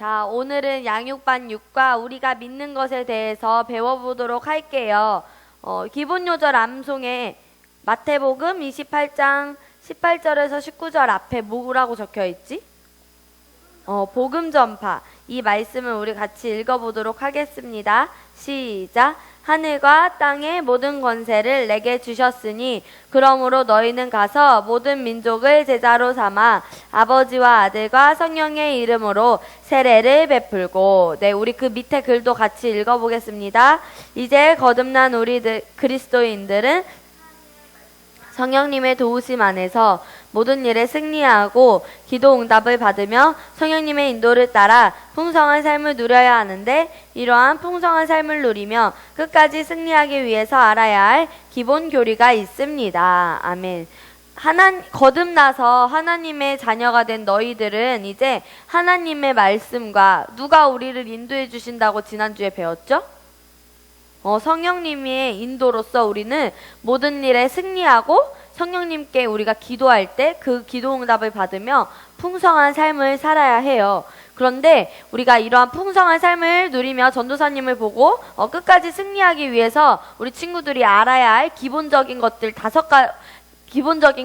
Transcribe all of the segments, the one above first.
자, 오늘은 양육반 6과 우리가 믿는 것에 대해서 배워보도록 할게요. 기본 요절 암송에 마태복음 28장 18절에서 19절 앞에 뭐라고 적혀 있지? 복음 전파. 이 말씀을 우리 같이 읽어보도록 하겠습니다. 시작. 하늘과 땅의 모든 권세를 내게 주셨으니 그러므로 너희는 가서 모든 민족을 제자로 삼아 아버지와 아들과 성령의 이름으로 세례를 베풀고. 네, 우리 그 밑에 글도 같이 읽어보겠습니다. 이제 거듭난 우리 그리스도인들은 성령님의 도우심 안에서 모든 일에 승리하고 기도 응답을 받으며 성령님의 인도를 따라 풍성한 삶을 누려야 하는데, 이러한 풍성한 삶을 누리며 끝까지 승리하기 위해서 알아야 할 기본 교리가 있습니다. 아멘. 거듭나서 하나님의 자녀가 된 너희들은 이제 하나님의 말씀과 누가 우리를 인도해 주신다고 지난주에 배웠죠? 성령님의 인도로서 우리는 모든 일에 승리하고 성령님께 우리가 기도할 때 그 기도 응답을 받으며 풍성한 삶을 살아야 해요. 그런데 우리가 이러한 풍성한 삶을 누리며 전도사님을 보고 끝까지 승리하기 위해서 우리 친구들이 알아야 할 기본적인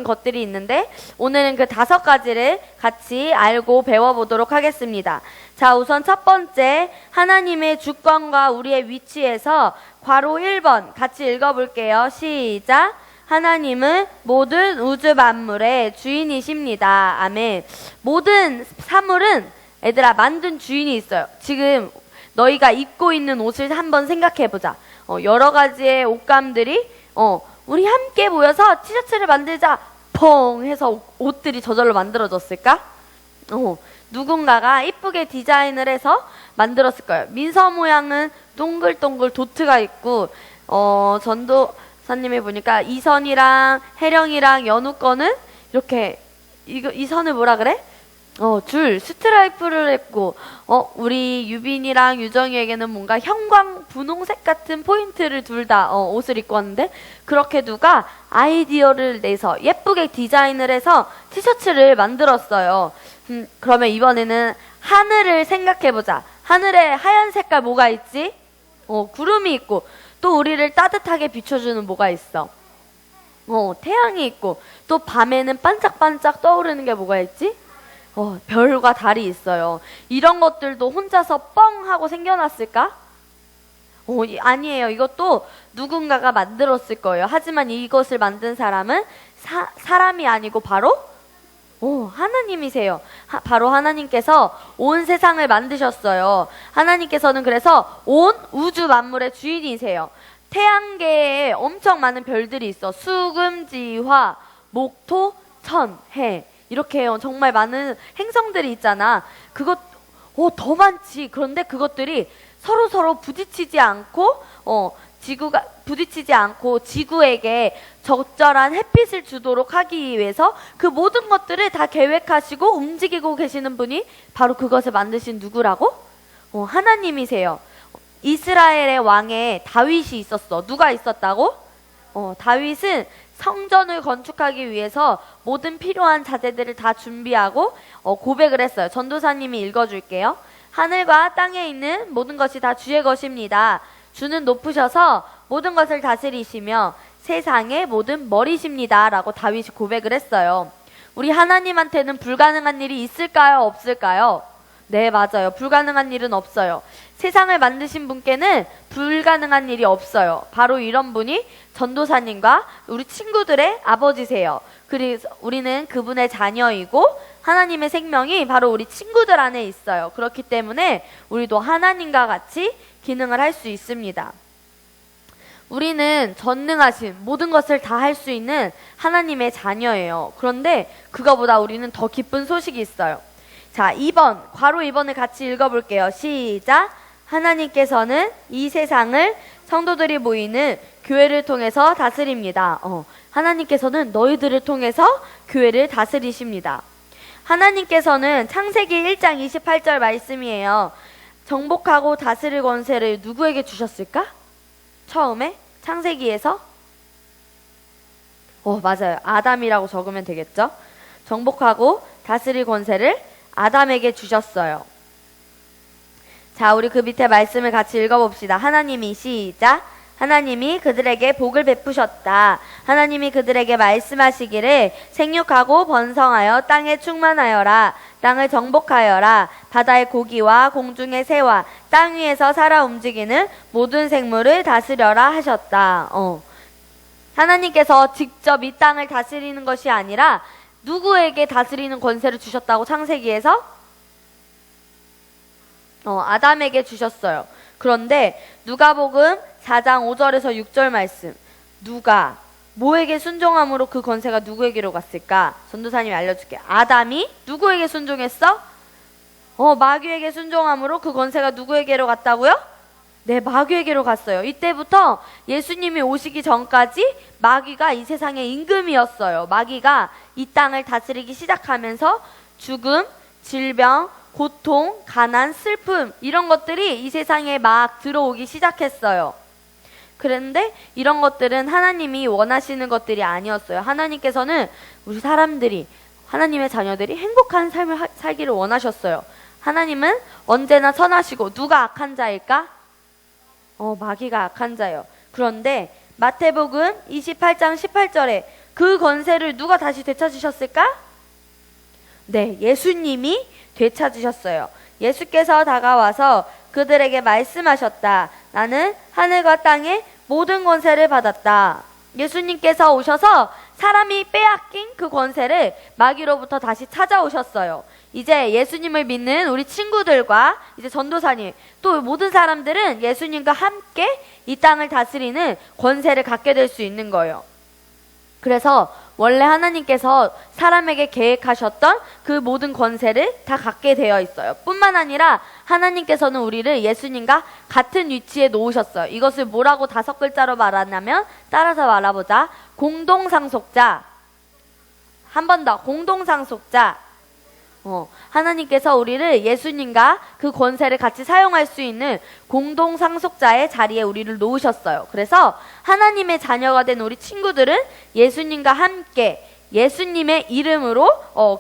것들이 있는데, 오늘은 그 5가지를 같이 알고 배워보도록 하겠습니다. 자, 우선 첫 번째, 하나님의 주권과 우리의 위치에서 괄호 1번 같이 읽어볼게요. 시작. 하나님은 모든 우주 만물의 주인이십니다. 아멘. 모든 사물은 얘들아 만든 주인이 있어요. 지금 너희가 입고 있는 옷을 한번 생각해보자. 여러 가지의 옷감들이 우리 함께 모여서 티셔츠를 만들자 펑 해서 옷들이 저절로 만들어졌을까? 누군가가 이쁘게 디자인을 해서 만들었을 거예요. 민서 모양은 동글동글 도트가 있고, 전도사님이 보니까 이선이랑 혜령이랑 연우 거는 이렇게 이 선을 뭐라 그래? 줄 스트라이프를 했고, 우리 유빈이랑 유정이에게는 뭔가 형광 분홍색 같은 포인트를 둘 다 옷을 입고 왔는데, 그렇게 누가 아이디어를 내서 예쁘게 디자인을 해서 티셔츠를 만들었어요. 그러면 이번에는 하늘을 생각해보자. 하늘에 하얀 색깔 뭐가 있지? 구름이 있고, 또 우리를 따뜻하게 비춰주는 뭐가 있어? 태양이 있고, 또 밤에는 반짝반짝 떠오르는 게 뭐가 있지? 별과 달이 있어요. 이런 것들도 혼자서 뻥 하고 생겨났을까? 아니에요. 이것도 누군가가 만들었을 거예요. 하지만 이것을 만든 사람은 사람이 아니고 바로 하나님이세요. 바로 하나님께서 온 세상을 만드셨어요. 하나님께서는 그래서 온 우주 만물의 주인이세요. 태양계에 엄청 많은 별들이 있어. 수금지화, 목토, 천, 해. 이렇게 정말 많은 행성들이 있잖아. 더 많지. 그런데 그것들이 서로 부딪히지 않고, 지구에게 적절한 햇빛을 주도록 하기 위해서 그 모든 것들을 다 계획하시고 움직이고 계시는 분이 바로 그것을 만드신 누구라고? 하나님이세요. 이스라엘의 왕에 다윗이 있었어. 누가 있었다고? 다윗은 성전을 건축하기 위해서 모든 필요한 자재들을 다 준비하고 고백을 했어요. 전도사님이 읽어줄게요. 하늘과 땅에 있는 모든 것이 다 주의 것입니다. 주는 높으셔서 모든 것을 다스리시며 세상의 모든 머리십니다. 라고 다윗이 고백을 했어요. 우리 하나님한테는 불가능한 일이 있을까요? 없을까요? 네, 맞아요. 불가능한 일은 없어요. 세상을 만드신 분께는 불가능한 일이 없어요. 바로 이런 분이 전도사님과 우리 친구들의 아버지세요. 그래서 우리는 그분의 자녀이고 하나님의 생명이 바로 우리 친구들 안에 있어요. 그렇기 때문에 우리도 하나님과 같이 기능을 할 수 있습니다. 우리는 전능하신 모든 것을 다 할 수 있는 하나님의 자녀예요. 그런데 그거보다 우리는 더 기쁜 소식이 있어요. 자, 2번, 괄호 2번을 같이 읽어볼게요. 시작. 하나님께서는 이 세상을 성도들이 모이는 교회를 통해서 다스립니다. 하나님께서는 너희들을 통해서 교회를 다스리십니다. 하나님께서는 창세기 1장 28절 말씀이에요. 정복하고 다스릴 권세를 누구에게 주셨을까? 처음에 창세기에서 맞아요. 아담이라고 적으면 되겠죠? 정복하고 다스릴 권세를 아담에게 주셨어요. 자, 우리 그 밑에 말씀을 같이 읽어봅시다. 하나님이 시작. 하나님이 그들에게 복을 베푸셨다. 하나님이 그들에게 말씀하시기를 생육하고 번성하여 땅에 충만하여라. 땅을 정복하여라. 바다의 고기와 공중의 새와 땅 위에서 살아 움직이는 모든 생물을 다스려라 하셨다. 하나님께서 직접 이 땅을 다스리는 것이 아니라 누구에게 다스리는 권세를 주셨다고 창세기에서? 아담에게 주셨어요. 그런데 누가복음 4장 5절에서 6절 말씀, 누가 뭐에게 순종함으로 그 권세가 누구에게로 갔을까? 전도사님이 알려줄게. 아담이 누구에게 순종했어? 마귀에게 순종함으로 그 권세가 누구에게로 갔다고요? 네, 마귀에게로 갔어요. 이때부터 예수님이 오시기 전까지 마귀가 이 세상의 임금이었어요. 마귀가 이 땅을 다스리기 시작하면서 죽음, 질병, 고통, 가난, 슬픔 이런 것들이 이 세상에 막 들어오기 시작했어요. 그런데 이런 것들은 하나님이 원하시는 것들이 아니었어요. 하나님께서는 우리 사람들이, 하나님의 자녀들이 행복한 삶을 살기를 원하셨어요. 하나님은 언제나 선하시고 누가 악한 자일까? 마귀가 악한 자예요. 그런데 마태복음 28장 18절에 그 권세를 누가 다시 되찾으셨을까? 네, 예수님이 되찾으셨어요. 예수께서 다가와서 그들에게 말씀하셨다. 나는 하늘과 땅의 모든 권세를 받았다. 예수님께서 오셔서 사람이 빼앗긴 그 권세를 마귀로부터 다시 찾아오셨어요. 이제 예수님을 믿는 우리 친구들과 이제 전도사님 또 모든 사람들은 예수님과 함께 이 땅을 다스리는 권세를 갖게 될 수 있는 거예요. 그래서 원래 하나님께서 사람에게 계획하셨던 그 모든 권세를 다 갖게 되어 있어요. 뿐만 아니라 하나님께서는 우리를 예수님과 같은 위치에 놓으셨어요. 이것을 뭐라고 5글자로 말하냐면 따라서 말해보자. 공동상속자. 한 번 더. 공동상속자. 하나님께서 우리를 예수님과 그 권세를 같이 사용할 수 있는 공동상속자의 자리에 우리를 놓으셨어요. 그래서 하나님의 자녀가 된 우리 친구들은 예수님과 함께 예수님의 이름으로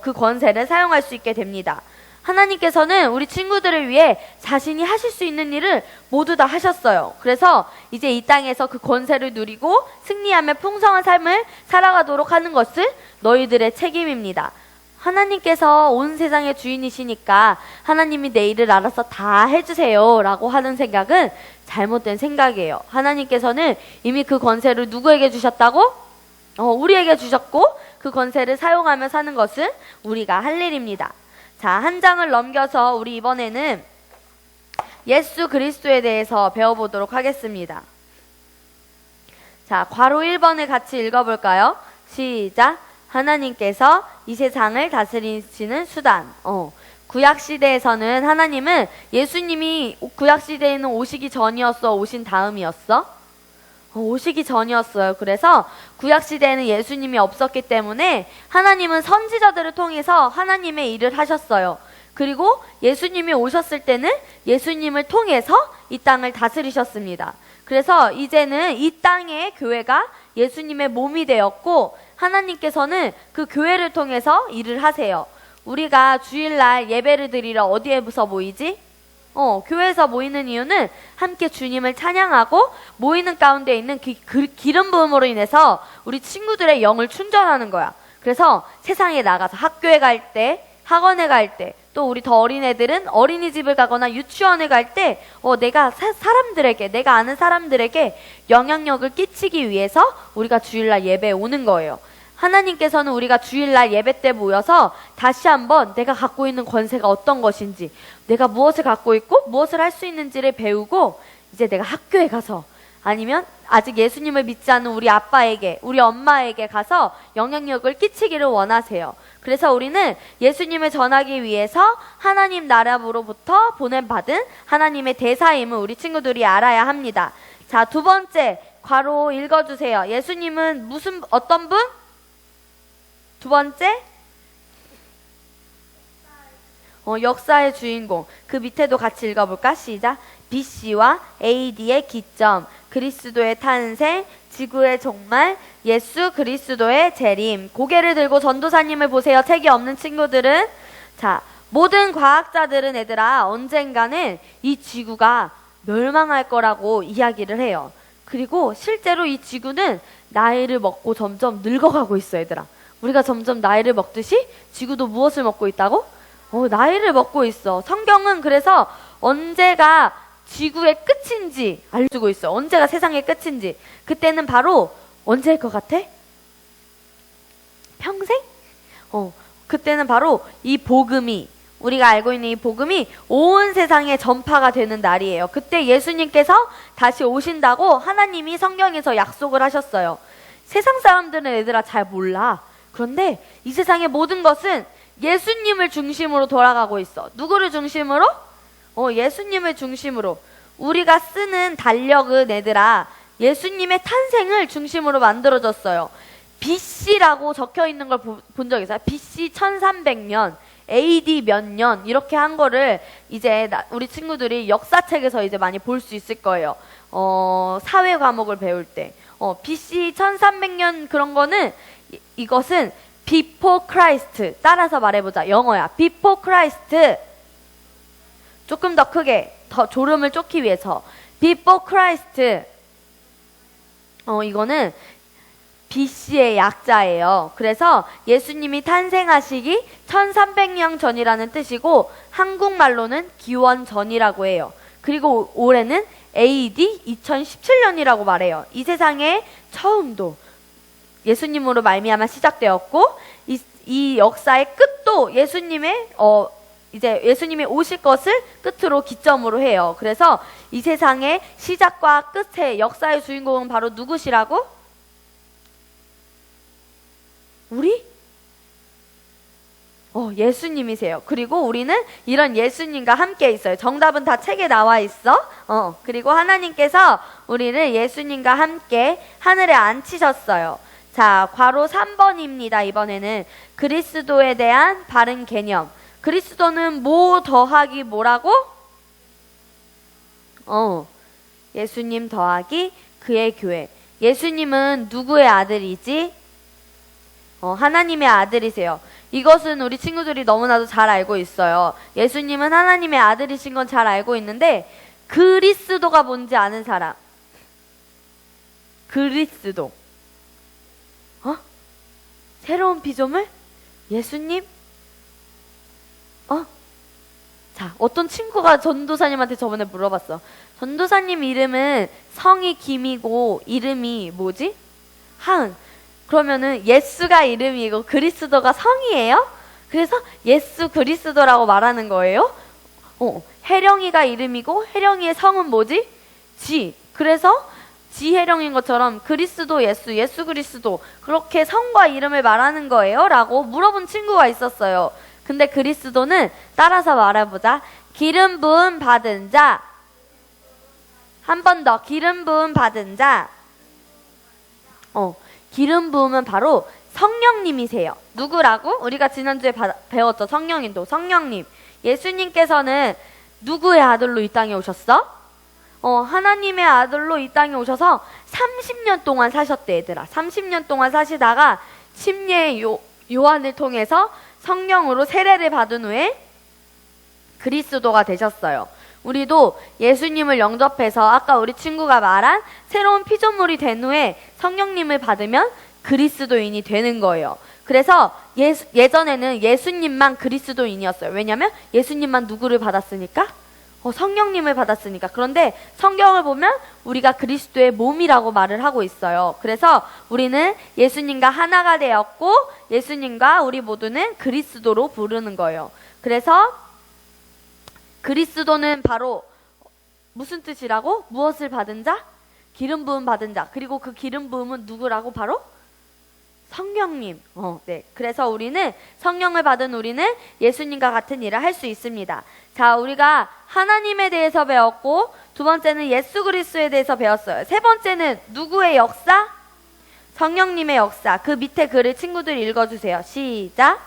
그 권세를 사용할 수 있게 됩니다. 하나님께서는 우리 친구들을 위해 자신이 하실 수 있는 일을 모두 다 하셨어요. 그래서 이제 이 땅에서 그 권세를 누리고 승리하며 풍성한 삶을 살아가도록 하는 것은 너희들의 책임입니다. 하나님께서 온 세상의 주인이시니까 하나님이 내 일을 알아서 다 해주세요 라고 하는 생각은 잘못된 생각이에요. 하나님께서는 이미 그 권세를 누구에게 주셨다고? 우리에게 주셨고 그 권세를 사용하며 사는 것은 우리가 할 일입니다. 자, 한 장을 넘겨서 우리 이번에는 예수 그리스도에 대해서 배워보도록 하겠습니다. 자, 괄호 1번을 같이 읽어볼까요? 시작. 하나님께서 이 세상을 다스리시는 수단. 구약시대에서는 하나님은 예수님이 구약시대에는 오시기 전이었어? 오신 다음이었어? 오시기 전이었어요. 그래서 구약시대에는 예수님이 없었기 때문에 하나님은 선지자들을 통해서 하나님의 일을 하셨어요. 그리고 예수님이 오셨을 때는 예수님을 통해서 이 땅을 다스리셨습니다. 그래서 이제는 이 땅의 교회가 예수님의 몸이 되었고 하나님께서는 그 교회를 통해서 일을 하세요. 우리가 주일날 예배를 드리러 어디에서 모이지? 교회에서 모이는 이유는 함께 주님을 찬양하고 모이는 가운데 있는 기름 부음으로 인해서 우리 친구들의 영을 충전하는 거야. 그래서 세상에 나가서 학교에 갈 때, 학원에 갈 때, 또 우리 더 어린 애들은 어린이집을 가거나 유치원에 갈 때 내가 사람들에게, 내가 아는 사람들에게 영향력을 끼치기 위해서 우리가 주일날 예배에 오는 거예요. 하나님께서는 우리가 주일날 예배 때 모여서 다시 한번 내가 갖고 있는 권세가 어떤 것인지, 내가 무엇을 갖고 있고 무엇을 할 수 있는지를 배우고 이제 내가 학교에 가서 아니면 아직 예수님을 믿지 않는 우리 아빠에게, 우리 엄마에게 가서 영향력을 끼치기를 원하세요. 그래서 우리는 예수님을 전하기 위해서 하나님 나라로부터 보냄받은 하나님의 대사임을 우리 친구들이 알아야 합니다. 자, 2번째 괄호 읽어주세요. 예수님은 어떤 분? 2번째? 역사의 주인공. 그 밑에도 같이 읽어볼까? 시작. BC와 AD의 기점, 그리스도의 탄생, 지구의 종말, 예수 그리스도의 재림. 고개를 들고 전도사님을 보세요. 책이 없는 친구들은. 자, 모든 과학자들은 얘들아 언젠가는 이 지구가 멸망할 거라고 이야기를 해요. 그리고 실제로 이 지구는 나이를 먹고 점점 늙어가고 있어, 얘들아. 우리가 점점 나이를 먹듯이 지구도 무엇을 먹고 있다고? 나이를 먹고 있어. 성경은 그래서 언제가 지구의 끝인지 알려주고 있어. 언제가 세상의 끝인지. 그때는 바로 언제일 것 같아? 평생? 그때는 바로 이 복음이, 우리가 알고 있는 이 복음이 온 세상에 전파가 되는 날이에요. 그때 예수님께서 다시 오신다고 하나님이 성경에서 약속을 하셨어요. 세상 사람들은 얘들아 잘 몰라. 그런데 이 세상의 모든 것은 예수님을 중심으로 돌아가고 있어. 누구를 중심으로? 예수님을 중심으로. 우리가 쓰는 달력은 얘들아 예수님의 탄생을 중심으로 만들어졌어요. BC라고 적혀 있는 걸 본 적 있어요? BC 1300년, AD 몇 년 이렇게 한 거를 이제 우리 친구들이 역사책에서 이제 많이 볼 수 있을 거예요. 사회 과목을 배울 때. BC 1300년 그런 거는 이것은 Before Christ. 따라서 말해보자. 영어야. Before Christ. 조금 더 크게, 더 졸음을 쫓기 위해서. Before Christ. 이거는 BC의 약자예요. 그래서 예수님이 탄생하시기 1300년 전이라는 뜻이고 한국말로는 기원 전이라고 해요. 그리고 올해는 AD 2017년이라고 말해요. 이 세상의 처음도 예수님으로 말미암아 시작되었고 이 역사의 끝도 예수님의 이제 예수님이 오실 것을 끝으로 기점으로 해요. 그래서 이 세상의 시작과 끝의 역사의 주인공은 바로 누구시라고? 우리? 예수님이세요. 그리고 우리는 이런 예수님과 함께 있어요. 정답은 다 책에 나와 있어. 그리고 하나님께서 우리를 예수님과 함께 하늘에 앉히셨어요. 자, 괄호 3번입니다. 이번에는 그리스도에 대한 바른 개념. 그리스도는 뭐 더하기 뭐라고? 예수님 더하기 그의 교회. 예수님은 누구의 아들이지? 하나님의 아들이세요. 이것은 우리 친구들이 너무나도 잘 알고 있어요. 예수님은 하나님의 아들이신 건 잘 알고 있는데 그리스도가 뭔지 아는 사람? 그리스도. 새로운 피조물? 예수님? 자, 어떤 친구가 전도사님한테 저번에 물어봤어. 전도사님 이름은 성이 김이고 이름이 뭐지? 하은. 그러면은 예수가 이름이고 그리스도가 성이에요? 그래서 예수 그리스도라고 말하는 거예요? 혜령이가 이름이고 혜령이의 성은 뭐지? 지. 그래서 지혜령인 것처럼 그리스도 예수 그리스도 그렇게 성과 이름을 말하는 거예요? 라고 물어본 친구가 있었어요. 근데 그리스도는 따라서 말해보자. 기름 부음 받은 자. 한 번 더. 기름 부음 받은 자. 기름 부음은 바로 성령님이세요. 누구라고? 우리가 지난주에 배웠죠. 성령님도. 성령님. 예수님께서는 누구의 아들로 이 땅에 오셨어? 하나님의 아들로 이 땅에 오셔서 30년 동안 사셨대, 얘들아. 30년 동안 사시다가 침례 요한을 통해서 성령으로 세례를 받은 후에 그리스도가 되셨어요. 우리도 예수님을 영접해서 아까 우리 친구가 말한 새로운 피조물이 된 후에 성령님을 받으면 그리스도인이 되는 거예요. 그래서 예전에는 예수님만 그리스도인이었어요. 왜냐면 예수님만 누구를 받았으니까? 성령님을 받았으니까. 그런데 성경을 보면 우리가 그리스도의 몸이라고 말을 하고 있어요. 그래서 우리는 예수님과 하나가 되었고 예수님과 우리 모두는 그리스도로 부르는 거예요. 그래서 그리스도는 바로 무슨 뜻이라고? 무엇을 받은 자? 기름 부음 받은 자. 그리고 그 기름 부음은 누구라고? 바로 성령님. 네. 그래서 우리는 성령을 받은 우리는 예수님과 같은 일을 할 수 있습니다. 자, 우리가 하나님에 대해서 배웠고 두 번째는 예수 그리스도에 대해서 배웠어요. 세 번째는 누구의 역사? 성령님의 역사. 그 밑에 글을 친구들 읽어주세요. 시작.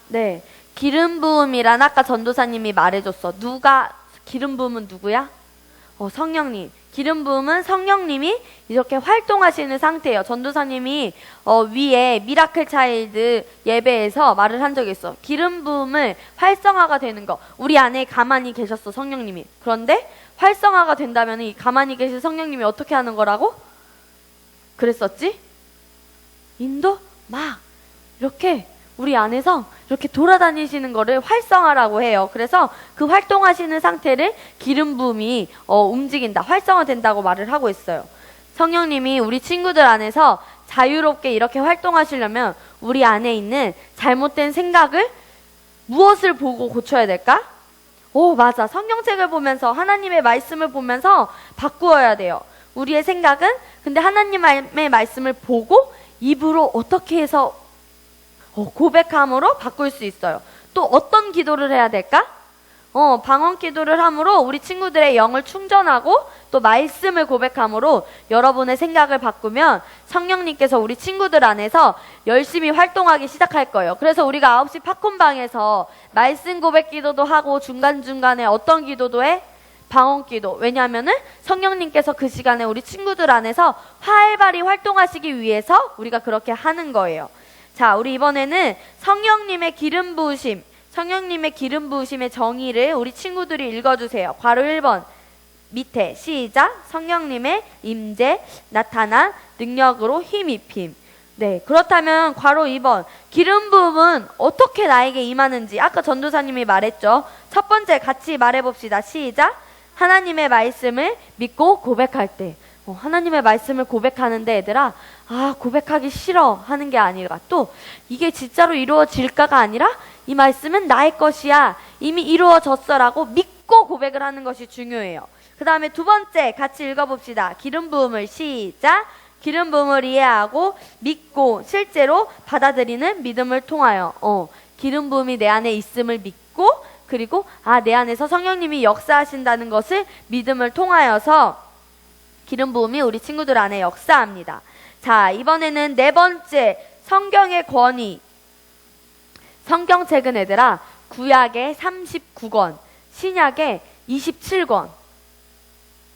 네. 기름 부음이란 아까 전도사님이 말해줬어. 기름 부음은 누구야? 성령님. 기름 부음은 성령님이 이렇게 활동하시는 상태예요. 전도사님이 위에 미라클 차일드 예배에서 말을 한 적이 있어. 기름 부음을 활성화가 되는 거. 우리 안에 가만히 계셨어, 성령님이. 그런데 활성화가 된다면 이 가만히 계신 성령님이 어떻게 하는 거라고? 그랬었지? 인도 막 이렇게 우리 안에서 이렇게 돌아다니시는 거를 활성화라고 해요. 그래서 그 활동하시는 상태를 기름 부음이 움직인다, 활성화된다고 말을 하고 있어요. 성령님이 우리 친구들 안에서 자유롭게 이렇게 활동하시려면 우리 안에 있는 잘못된 생각을 무엇을 보고 고쳐야 될까? 오, 맞아. 성경책을 보면서 하나님의 말씀을 보면서 바꾸어야 돼요. 우리의 생각은 근데 하나님의 말씀을 보고 입으로 어떻게 해서 고백함으로 바꿀 수 있어요. 또 어떤 기도를 해야 될까? 방언 기도를 함으로 우리 친구들의 영을 충전하고 또 말씀을 고백함으로 여러분의 생각을 바꾸면 성령님께서 우리 친구들 안에서 열심히 활동하기 시작할 거예요. 그래서 우리가 9시 팝콘방에서 말씀 고백 기도도 하고 중간중간에 어떤 기도도 해? 방언 기도. 왜냐하면은 성령님께서 그 시간에 우리 친구들 안에서 활발히 활동하시기 위해서 우리가 그렇게 하는 거예요. 자, 우리 이번에는 성령님의 기름 부으심, 성령님의 기름 부으심의 정의를 우리 친구들이 읽어주세요. 괄호 1번 밑에 시작. 성령님의 임재, 나타난, 능력으로 힘입힘. 네, 그렇다면 괄호 2번 기름 부음은 어떻게 나에게 임하는지 아까 전도사님이 말했죠. 첫 번째 같이 말해봅시다. 시작. 하나님의 말씀을 믿고 고백할 때. 하나님의 말씀을 고백하는데 얘들아, 고백하기 싫어 하는 게 아니라 또 이게 진짜로 이루어질까가 아니라 이 말씀은 나의 것이야, 이미 이루어졌어라고 믿고 고백을 하는 것이 중요해요. 그 다음에 두 번째 같이 읽어봅시다. 기름 부음을 시작. 기름 부음을 이해하고 믿고 실제로 받아들이는 믿음을 통하여 기름 부음이 내 안에 있음을 믿고 그리고 내 안에서 성령님이 역사하신다는 것을 믿음을 통하여서 기름 부음이 우리 친구들 안에 역사합니다. 자, 이번에는 네 번째 성경의 권위. 성경책은 얘들아 구약에 39권, 신약에 27권.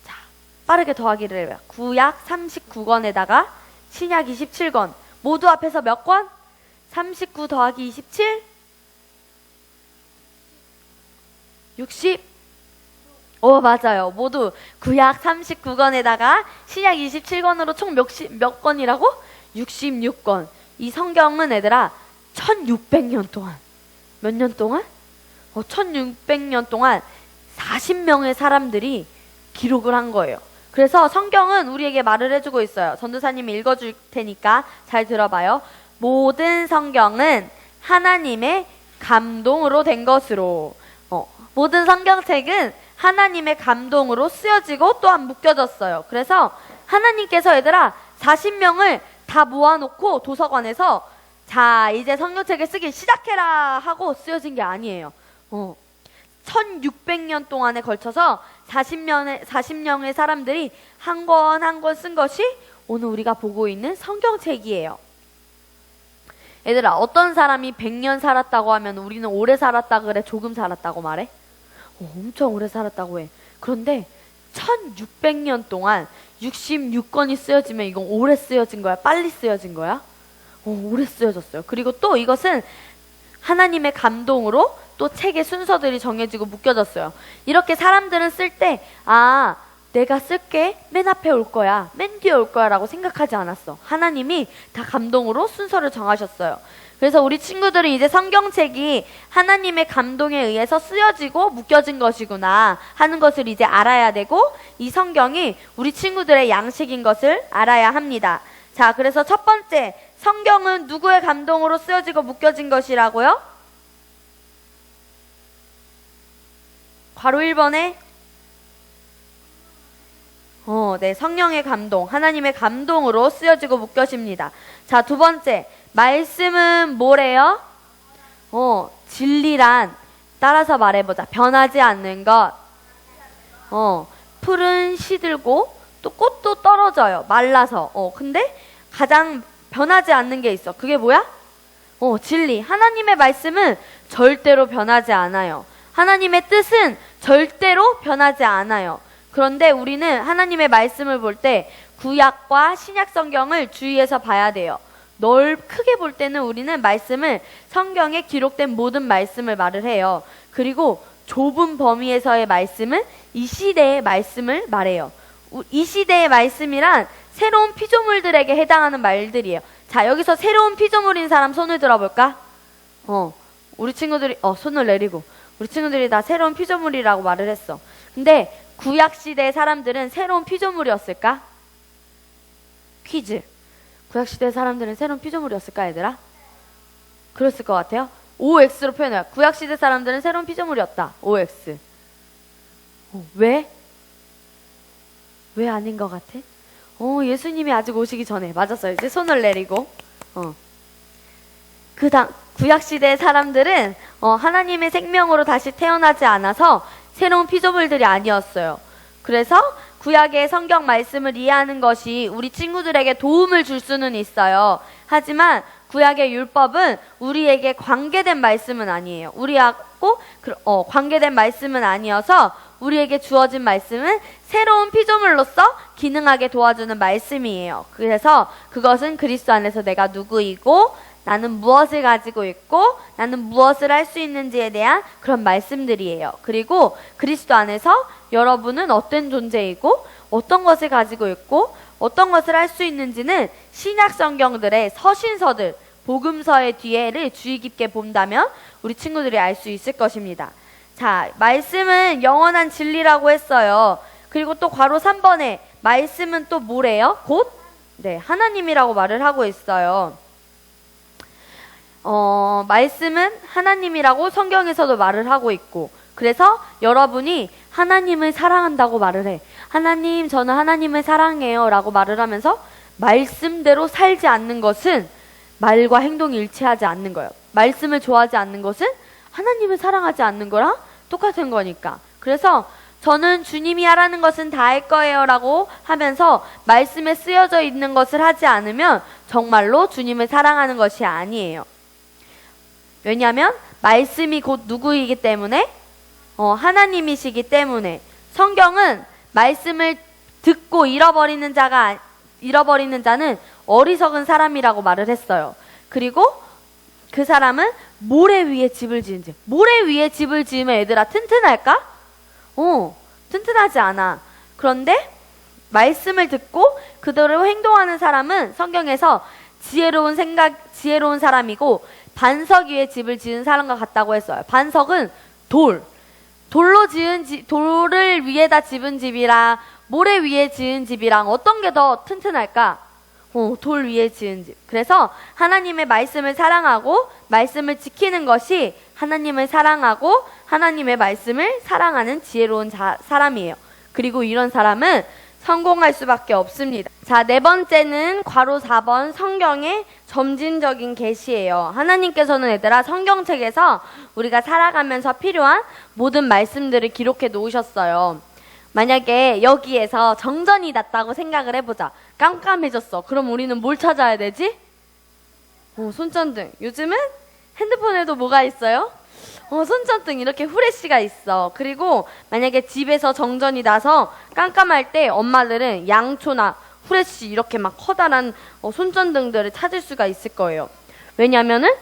자, 빠르게 더하기를 해요. 구약 39권에다가 신약 27권. 모두 합해서 몇 권? 39 더하기 27? 60? 맞아요. 모두 구약 39권에다가 신약 27권으로 총 몇 권이라고? 66권. 이 성경은 얘들아 1600년 동안 몇 년 동안? 1600년 동안 40명의 사람들이 기록을 한 거예요. 그래서 성경은 우리에게 말을 해주고 있어요. 전도사님이 읽어줄 테니까 잘 들어봐요. 모든 성경은 하나님의 감동으로 된 것으로. 모든 성경책은 하나님의 감동으로 쓰여지고 또한 묶여졌어요. 그래서 하나님께서 얘들아 40명을 다 모아놓고 도서관에서 자 이제 성경책을 쓰기 시작해라 하고 쓰여진 게 아니에요. 1600년 동안에 걸쳐서 40명의 사람들이 한 권 한 권 쓴 것이 오늘 우리가 보고 있는 성경책이에요. 얘들아 어떤 사람이 100년 살았다고 하면 우리는 오래 살았다 그래? 조금 살았다고 말해? 엄청 오래 살았다고 해. 그런데 1600년 동안 66권이 쓰여지면 이건 오래 쓰여진 거야? 빨리 쓰여진 거야? 오래 쓰여졌어요. 그리고 또 이것은 하나님의 감동으로 또 책의 순서들이 정해지고 묶여졌어요. 이렇게 사람들은 쓸 때 내가 쓸게 맨 앞에 올 거야, 맨 뒤에 올 거야 라고 생각하지 않았어. 하나님이 다 감동으로 순서를 정하셨어요. 그래서 우리 친구들은 이제 성경책이 하나님의 감동에 의해서 쓰여지고 묶여진 것이구나 하는 것을 이제 알아야 되고 이 성경이 우리 친구들의 양식인 것을 알아야 합니다. 자, 그래서 첫 번째, 성경은 누구의 감동으로 쓰여지고 묶여진 것이라고요? 괄호 1번에 네, 성령의 감동, 하나님의 감동으로 쓰여지고 묶여집니다. 자, 두 번째, 말씀은 뭐래요? 진리란, 따라서 말해보자. 변하지 않는 것. 풀은 시들고 또 꽃도 떨어져요. 말라서. 근데 가장 변하지 않는 게 있어. 그게 뭐야? 진리. 하나님의 말씀은 절대로 변하지 않아요. 하나님의 뜻은 절대로 변하지 않아요. 그런데 우리는 하나님의 말씀을 볼 때 구약과 신약 성경을 주의해서 봐야 돼요. 크게 볼 때는 우리는 말씀을 성경에 기록된 모든 말씀을 말을 해요. 그리고 좁은 범위에서의 말씀은 이 시대의 말씀을 말해요. 이 시대의 말씀이란 새로운 피조물들에게 해당하는 말들이에요. 자, 여기서 새로운 피조물인 사람 손을 들어볼까? 우리 친구들이 손을 내리고 우리 친구들이 다 새로운 피조물이라고 말을 했어. 근데 구약 시대의 사람들은 새로운 피조물이었을까? 퀴즈. 구약 시대 사람들은 새로운 피조물이었을까, 얘들아? 그랬을 것 같아요. OX로 표현해요. 구약 시대 사람들은 새로운 피조물이었다. OX. 왜? 왜 아닌 것 같아? 예수님이 아직 오시기 전에. 맞았어요. 이제 손을 내리고. 구약 시대 사람들은 하나님의 생명으로 다시 태어나지 않아서 새로운 피조물들이 아니었어요. 그래서 구약의 성경 말씀을 이해하는 것이 우리 친구들에게 도움을 줄 수는 있어요. 하지만 구약의 율법은 우리에게 관계된 말씀은 아니에요. 우리하고 관계된 말씀은 아니어서 우리에게 주어진 말씀은 새로운 피조물로서 기능하게 도와주는 말씀이에요. 그래서 그것은 그리스도 안에서 내가 누구이고 나는 무엇을 가지고 있고 나는 무엇을 할 수 있는지에 대한 그런 말씀들이에요. 그리고 그리스도 안에서 여러분은 어떤 존재이고 어떤 것을 가지고 있고 어떤 것을 할 수 있는지는 신약 성경들의 서신서들, 복음서의 뒤에를 주의 깊게 본다면 우리 친구들이 알 수 있을 것입니다. 자, 말씀은 영원한 진리라고 했어요. 그리고 또 괄호 3번에 말씀은 또 뭐래요? 곧? 네, 하나님이라고 말을 하고 있어요. 말씀은 하나님이라고 성경에서도 말을 하고 있고, 그래서 여러분이 하나님을 사랑한다고 말을 해. 하나님, 저는 하나님을 사랑해요 라고 말을 하면서 말씀대로 살지 않는 것은 말과 행동이 일치하지 않는 거예요. 말씀을 좋아하지 않는 것은 하나님을 사랑하지 않는 거랑 똑같은 거니까. 그래서 저는 주님이 하라는 것은 다 할 거예요 라고 하면서 말씀에 쓰여져 있는 것을 하지 않으면 정말로 주님을 사랑하는 것이 아니에요. 왜냐하면 말씀이 곧 누구이기 때문에 하나님이시기 때문에. 성경은 말씀을 듣고 잃어버리는 자는 어리석은 사람이라고 말을 했어요. 그리고 그 사람은 모래 위에 집을 지은 집. 모래 위에 집을 지으면 얘들아 튼튼할까? 튼튼하지 않아. 그런데 말씀을 듣고 그대로 행동하는 사람은 성경에서 지혜로운 사람이고 반석 위에 집을 지은 사람과 같다고 했어요. 반석은 돌을 위에다 집은 집이랑 모래 위에 지은 집이랑 어떤 게 더 튼튼할까? 돌 위에 지은 집. 그래서 하나님의 말씀을 사랑하고 말씀을 지키는 것이 하나님을 사랑하고 하나님의 말씀을 사랑하는 지혜로운 사람이에요. 그리고 이런 사람은 성공할 수밖에 없습니다. 자, 네 번째는 괄호 4번 성경의 점진적인 계시예요. 하나님께서는 얘들아 성경책에서 우리가 살아가면서 필요한 모든 말씀들을 기록해 놓으셨어요. 만약에 여기에서 정전이 났다고 생각을 해보자. 깜깜해졌어. 그럼 우리는 뭘 찾아야 되지? 손전등. 요즘은 핸드폰에도 뭐가 있어요? 손전등 이렇게 후레쉬가 있어. 그리고 만약에 집에서 정전이 나서 깜깜할 때 엄마들은 양초나 후레쉬 이렇게 막 커다란 손전등들을 찾을 수가 있을 거예요. 왜냐면은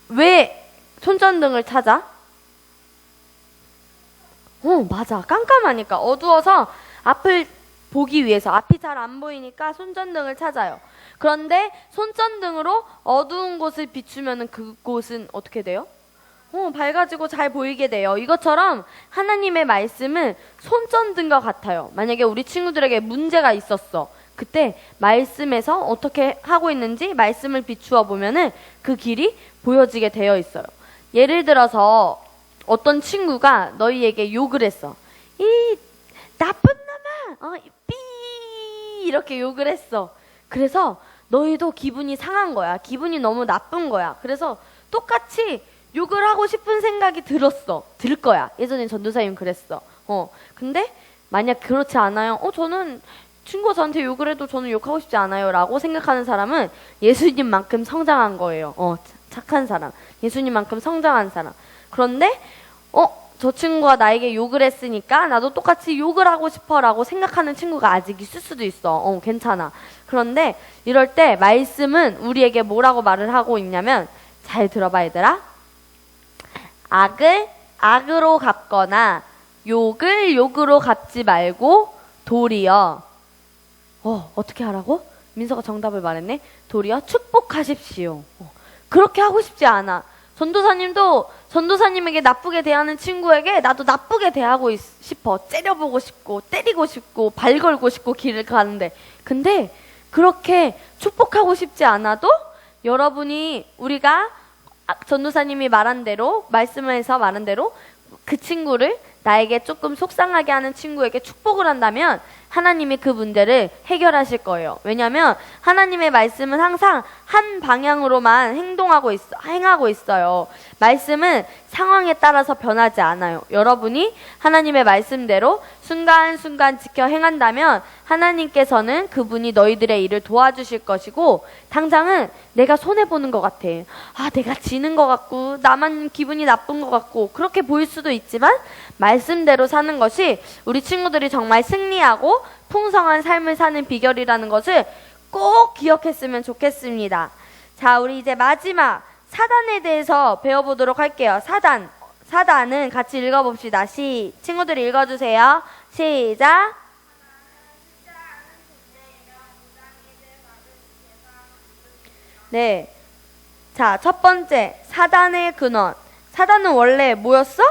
왜 손전등을 찾아? 맞아. 깜깜하니까 어두워서 앞을 보기 위해서 앞이 잘 안 보이니까 손전등을 찾아요. 그런데 손전등으로 어두운 곳을 비추면은 그곳은 어떻게 돼요? 밝아지고 잘 보이게 돼요. 이것처럼 하나님의 말씀은 손전등과 같아요. 만약에 우리 친구들에게 문제가 있었어. 그때 말씀에서 어떻게 하고 있는지 말씀을 비추어 보면은 그 길이 보여지게 되어 있어요. 예를 들어서 어떤 친구가 너희에게 욕을 했어. 이 나쁜 놈아, 삐 이렇게 욕을 했어. 그래서 너희도 기분이 상한 거야. 기분이 너무 나쁜 거야. 그래서 똑같이 욕을 하고 싶은 생각이 들 거야. 예전에 전도사님 그랬어. 근데 만약 그렇지 않아요. 저는 친구가 저한테 욕을 해도 저는 욕하고 싶지 않아요 라고 생각하는 사람은 예수님만큼 성장한 거예요. 착한 사람. 예수님만큼 성장한 사람. 그런데 저 친구가 나에게 욕을 했으니까 나도 똑같이 욕을 하고 싶어라고 생각하는 친구가 아직 있을 수도 있어. 괜찮아. 그런데 이럴 때 말씀은 우리에게 뭐라고 말을 하고 있냐면, 잘 들어봐 얘들아. 악을 악으로 갚거나 욕을 욕으로 갚지 말고 도리어 어떻게 하라고? 민서가 정답을 말했네. 도리어 축복하십시오. 그렇게 하고 싶지 않아. 전도사님도 전도사님에게 나쁘게 대하는 친구에게 나도 나쁘게 대하고 싶어. 째려보고 싶고 때리고 싶고 발 걸고 싶고 길을 가는데, 근데 그렇게 축복하고 싶지 않아도 여러분이 우리가 전도사님이 말한 대로, 말씀에서 말한 대로 그 친구를, 나에게 조금 속상하게 하는 친구에게 축복을 한다면 하나님이 그 문제를 해결하실 거예요. 왜냐하면 하나님의 말씀은 항상 한 방향으로만 행하고 있어요. 말씀은 상황에 따라서 변하지 않아요. 여러분이 하나님의 말씀대로 순간순간 지켜 행한다면 하나님께서는 그분이 너희들의 일을 도와주실 것이고, 당장은 내가 손해보는 것 같아. 내가 지는 것 같고 나만 기분이 나쁜 것 같고 그렇게 보일 수도 있지만, 말씀대로 사는 것이 우리 친구들이 정말 승리하고 풍성한 삶을 사는 비결이라는 것을 꼭 기억했으면 좋겠습니다. 자, 우리 이제 마지막 사단에 대해서 배워보도록 할게요. 사단은 같이 읽어봅시다. 친구들이 읽어주세요. 시작. 네. 자, 첫 번째, 사단의 근원. 사단은 원래 뭐였어?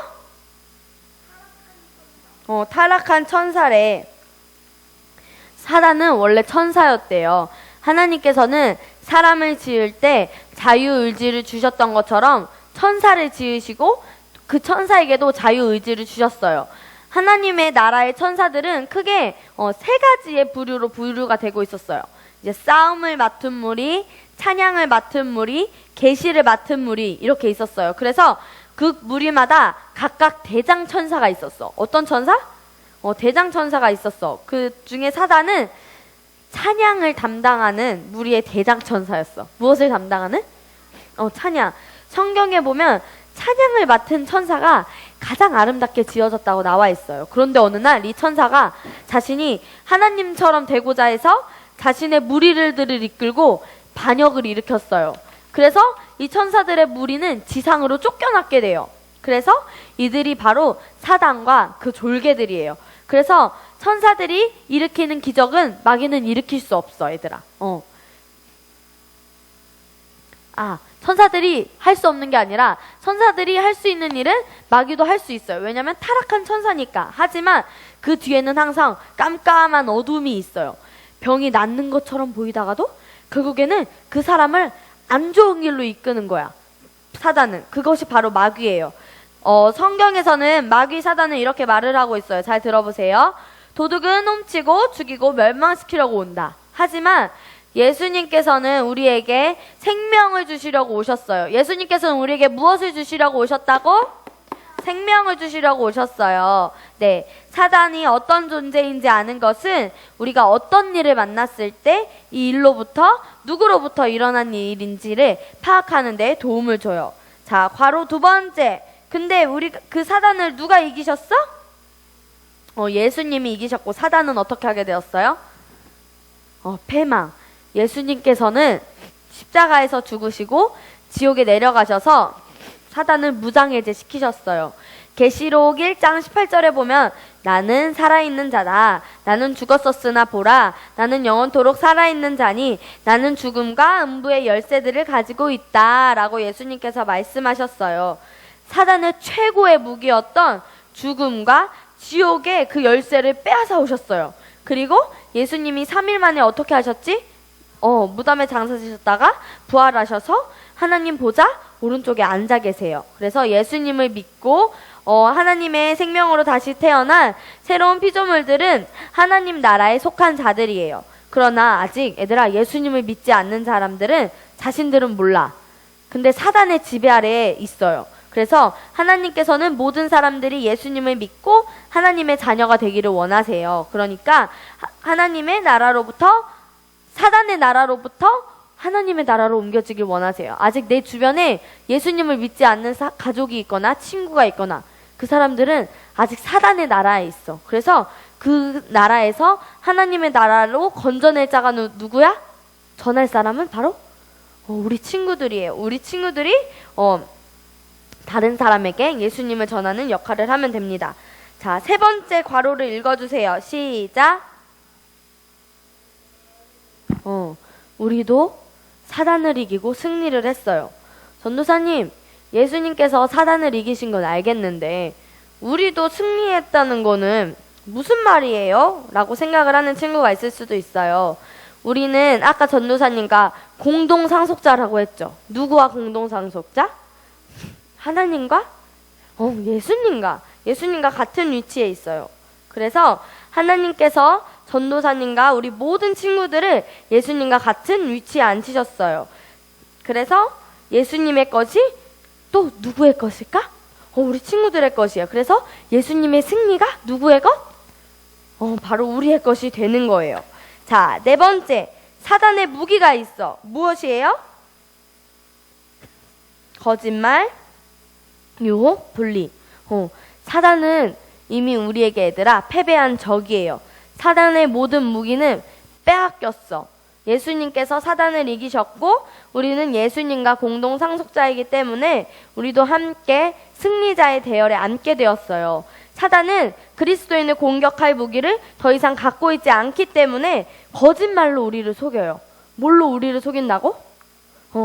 타락한 천사래. 사단은 원래 천사였대요. 하나님께서는 사람을 지을 때 자유의지를 주셨던 것처럼 천사를 지으시고 그 천사에게도 자유의지를 주셨어요. 하나님의 나라의 천사들은 크게 세 가지의 부류로 분류가 되고 있었어요. 이제 싸움을 맡은 무리, 찬양을 맡은 무리, 계시를 맡은 무리, 이렇게 있었어요. 그래서 그 무리마다 각각 대장 천사가 있었어. 어떤 천사? 대장 천사가 있었어. 그 중에 사단은 찬양을 담당하는 무리의 대장 천사였어. 무엇을 담당하는? 찬양. 성경에 보면 찬양을 맡은 천사가 가장 아름답게 지어졌다고 나와 있어요. 그런데 어느 날 이 천사가 자신이 하나님처럼 되고자 해서 자신의 무리들을 이끌고 반역을 일으켰어요. 그래서 이 천사들의 무리는 지상으로 쫓겨났게 돼요. 그래서 이들이 바로 사단과 그 졸개들이에요. 그래서 천사들이 일으키는 기적은 마귀는 일으킬 수 없어, 얘들아. 천사들이 할 수 없는 게 아니라 천사들이 할 수 있는 일은 마귀도 할 수 있어요. 왜냐하면 타락한 천사니까. 하지만 그 뒤에는 항상 깜깜한 어둠이 있어요. 병이 낫는 것처럼 보이다가도 결국에는 그 사람을 안 좋은 길로 이끄는 거야. 사단은. 그것이 바로 마귀예요. 성경에서는 마귀 사단은 이렇게 말을 하고 있어요. 잘 들어보세요. 도둑은 훔치고 죽이고 멸망시키려고 온다. 하지만 예수님께서는 우리에게 생명을 주시려고 오셨어요. 예수님께서는 우리에게 무엇을 주시려고 오셨다고? 생명을 주시려고 오셨어요. 네, 사단이 어떤 존재인지 아는 것은 우리가 어떤 일을 만났을 때 이 일로부터 누구로부터 일어난 일인지를 파악하는 데 도움을 줘요. 자, 괄호 두 번째. 근데 그 사단을 누가 이기셨어? 예수님이 이기셨고, 사단은 어떻게 하게 되었어요? 패망. 예수님께서는 십자가에서 죽으시고 지옥에 내려가셔서 사단을 무장해제 시키셨어요. 계시록 1장 18절에 보면 나는 살아있는 자다. 나는 죽었었으나 보라. 나는 영원토록 살아있는 자니 나는 죽음과 음부의 열쇠들을 가지고 있다. 라고 예수님께서 말씀하셨어요. 사단의 최고의 무기였던 죽음과 지옥의 그 열쇠를 빼앗아 오셨어요. 그리고 예수님이 3일 만에 어떻게 하셨지? 무덤에 장사지셨다가 부활하셔서 하나님 보좌 오른쪽에 앉아 계세요. 그래서 예수님을 믿고 하나님의 생명으로 다시 태어난 새로운 피조물들은 하나님 나라에 속한 자들이에요. 그러나 아직 얘들아, 예수님을 믿지 않는 사람들은 자신들은 몰라. 근데 사단의 지배 아래에 있어요. 그래서 하나님께서는 모든 사람들이 예수님을 믿고 하나님의 자녀가 되기를 원하세요. 그러니까 하나님의 나라로부터, 사단의 나라로부터 하나님의 나라로 옮겨지길 원하세요. 아직 내 주변에 예수님을 믿지 않는 가족이 있거나 친구가 있거나 그 사람들은 아직 사단의 나라에 있어. 그래서 그 나라에서 하나님의 나라로 건져낼 자가 누구야? 전할 사람은 바로 우리 친구들이에요. 우리 친구들이 다른 사람에게 예수님을 전하는 역할을 하면 됩니다. 자, 세 번째 괄호를 읽어주세요. 시작. 우리도 사단을 이기고 승리를 했어요. 전도사님, 예수님께서 사단을 이기신 건 알겠는데 우리도 승리했다는 거는 무슨 말이에요? 라고 생각을 하는 친구가 있을 수도 있어요. 우리는 아까 전도사님과 공동상속자라고 했죠. 누구와 공동상속자? 하나님과? 예수님과 같은 위치에 있어요. 그래서 하나님께서 전도사님과 우리 모든 친구들을 예수님과 같은 위치에 앉히셨어요. 그래서 예수님의 것이 또 누구의 것일까? 우리 친구들의 것이에요. 그래서 예수님의 승리가 누구의 것? 바로 우리의 것이 되는 거예요. 자, 네 번째, 사단의 무기가 있어. 무엇이에요? 거짓말, 유혹, 분리. 사단은 이미 우리에게 얘들아 패배한 적이에요. 사단의 모든 무기는 빼앗겼어. 예수님께서 사단을 이기셨고 우리는 예수님과 공동 상속자이기 때문에 우리도 함께 승리자의 대열에 앉게 되었어요. 사단은 그리스도인을 공격할 무기를 더 이상 갖고 있지 않기 때문에 거짓말로 우리를 속여요. 뭘로 우리를 속인다고?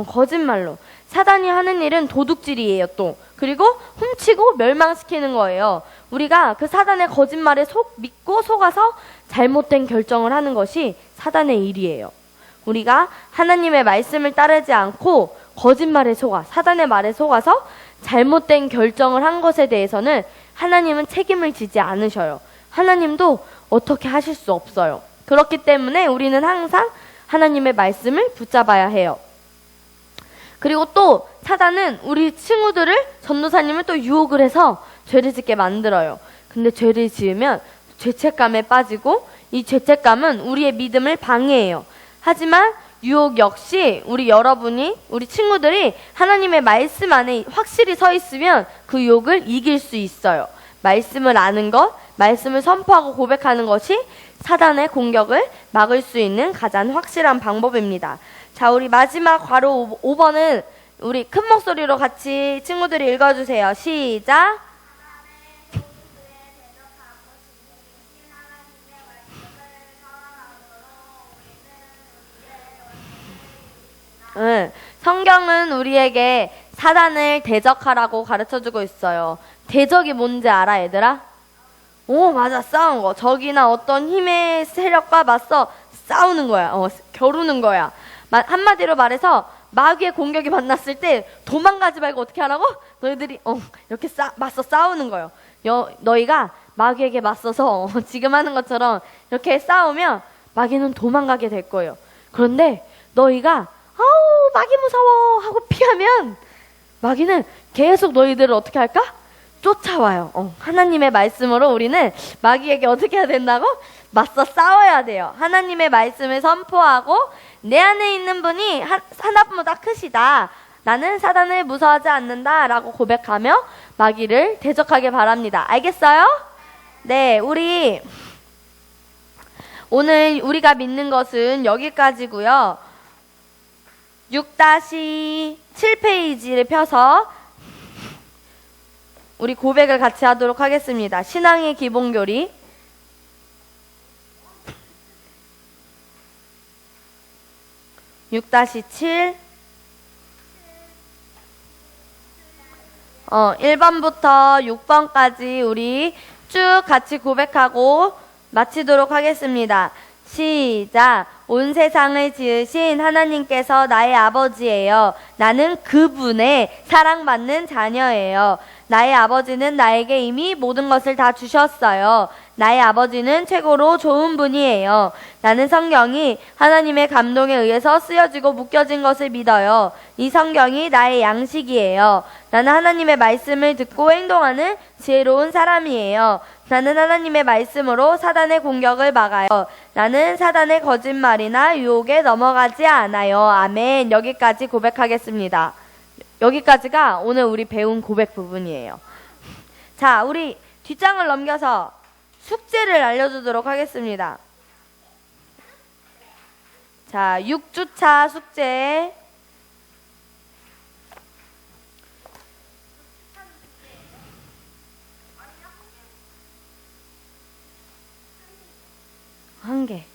거짓말로. 사단이 하는 일은 도둑질이에요, 또. 그리고 훔치고 멸망시키는 거예요. 우리가 그 사단의 거짓말에 믿고 속아서 잘못된 결정을 하는 것이 사단의 일이에요. 우리가 하나님의 말씀을 따르지 않고 거짓말에 속아, 사단의 말에 속아서 잘못된 결정을 한 것에 대해서는 하나님은 책임을 지지 않으셔요. 하나님도 어떻게 하실 수 없어요. 그렇기 때문에 우리는 항상 하나님의 말씀을 붙잡아야 해요. 그리고 또 사단은 우리 친구들을, 전도사님을 또 유혹을 해서 죄를 짓게 만들어요. 근데 죄를 지으면 죄책감에 빠지고 이 죄책감은 우리의 믿음을 방해해요. 하지만 유혹 역시 우리 친구들이 하나님의 말씀 안에 확실히 서 있으면 그 유혹을 이길 수 있어요. 말씀을 아는 것, 말씀을 선포하고 고백하는 것이 사단의 공격을 막을 수 있는 가장 확실한 방법입니다. 자, 우리 마지막 괄호 5번은 우리 큰 목소리로 같이 친구들이 읽어주세요. 시작. 성경은 우리에게 사단을 대적하라고 가르쳐주고 있어요. 대적이 뭔지 알아, 얘들아? 맞아, 싸우는 거. 적이나 어떤 힘의 세력과 맞서 싸우는 거야. 겨루는 거야. 한마디로 말해서 마귀의 공격이 만났을 때 도망가지 말고 어떻게 하라고? 너희들이 이렇게 맞서 싸우는 거예요. 너희가 마귀에게 맞서서 지금 하는 것처럼 이렇게 싸우면 마귀는 도망가게 될 거예요. 그런데 너희가 아우 마귀 무서워 하고 피하면 마귀는 계속 너희들을 어떻게 할까? 쫓아와요. 하나님의 말씀으로 우리는 마귀에게 어떻게 해야 된다고? 맞서 싸워야 돼요. 하나님의 말씀을 선포하고 내 안에 있는 분이 하나보다 크시다. 나는 사단을 무서워하지 않는다 라고 고백하며 마귀를 대적하길 바랍니다. 알겠어요? 네, 오늘 우리가 믿는 것은 여기까지고요. 6-7페이지를 펴서 우리 고백을 같이 하도록 하겠습니다. 신앙의 기본교리. (6-7) 1번부터 6번까지 우리 쭉 같이 고백하고 마치도록 하겠습니다. 시작. 온 세상을 지으신 하나님께서 나의 아버지예요. 나는 그분의 사랑받는 자녀예요. 나의 아버지는 나에게 이미 모든 것을 다 주셨어요. 나의 아버지는 최고로 좋은 분이에요. 나는 성경이 하나님의 감동에 의해서 쓰여지고 묶여진 것을 믿어요. 이 성경이 나의 양식이에요. 나는 하나님의 말씀을 듣고 행동하는 지혜로운 사람이에요. 나는 하나님의 말씀으로 사단의 공격을 막아요. 나는 사단의 거짓말이나 유혹에 넘어가지 않아요. 아멘. 여기까지 고백하겠습니다. 여기까지가 오늘 우리 배운 고백 부분이에요. 자, 우리 뒷장을 넘겨서 숙제를 알려주도록 하겠습니다. 자, 6주차 숙제. 한 개.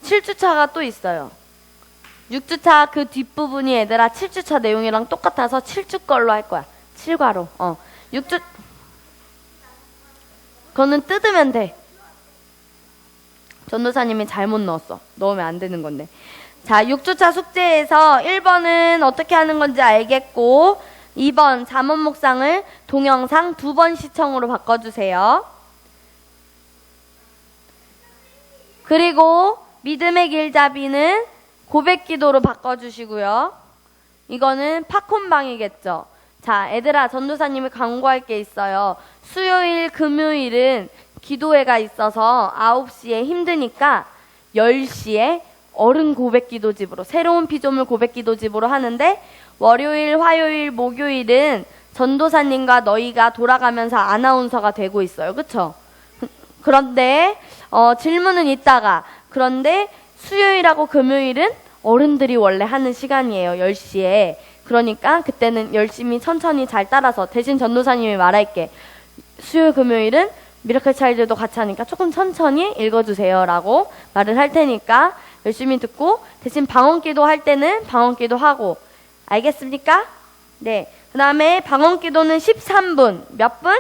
7주차가 또 있어요. 6주차 그 뒷부분이 얘들아 7주차 내용이랑 똑같아서 7주 걸로 할 거야. 7과로. 6주 그거는 뜯으면 돼. 전도사님이 잘못 넣었어. 넣으면 안 되는 건데. 자, 6주차 숙제에서 1번은 어떻게 하는 건지 알겠고 2번 잠언 묵상을 동영상 2번 시청으로 바꿔주세요. 그리고 믿음의 길잡이는 고백기도로 바꿔주시고요. 이거는 팝콘방이겠죠. 자, 얘들아, 전도사님이 광고할 게 있어요. 수요일, 금요일은 기도회가 있어서 9시에 힘드니까 10시에 어른 고백기도집으로, 새로운 피조물 고백기도집으로 하는데, 월요일, 화요일, 목요일은 전도사님과 너희가 돌아가면서 아나운서가 되고 있어요. 그쵸? 그런데 질문은 있다가, 그런데 수요일하고 금요일은 어른들이 원래 하는 시간이에요. 10시에. 그러니까 그때는 열심히 천천히 잘 따라서, 대신 전도사님이 말할게. 수요일 금요일은 미라클 차일드도 같이 하니까 조금 천천히 읽어주세요 라고 말을 할 테니까 열심히 듣고, 대신 방언기도 할 때는 방언기도 하고. 알겠습니까? 네. 그 다음에 방언기도는 13분. 몇 분?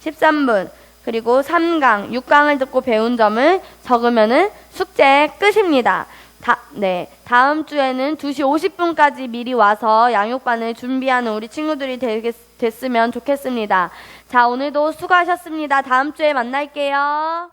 13분. 그리고 3강, 6강을 듣고 배운 점을 적으면은 숙제 끝입니다. 다음 주에는 2시 50분까지 미리 와서 양육반을 준비하는 우리 친구들이 됐으면 좋겠습니다. 자, 오늘도 수고하셨습니다. 다음 주에 만날게요.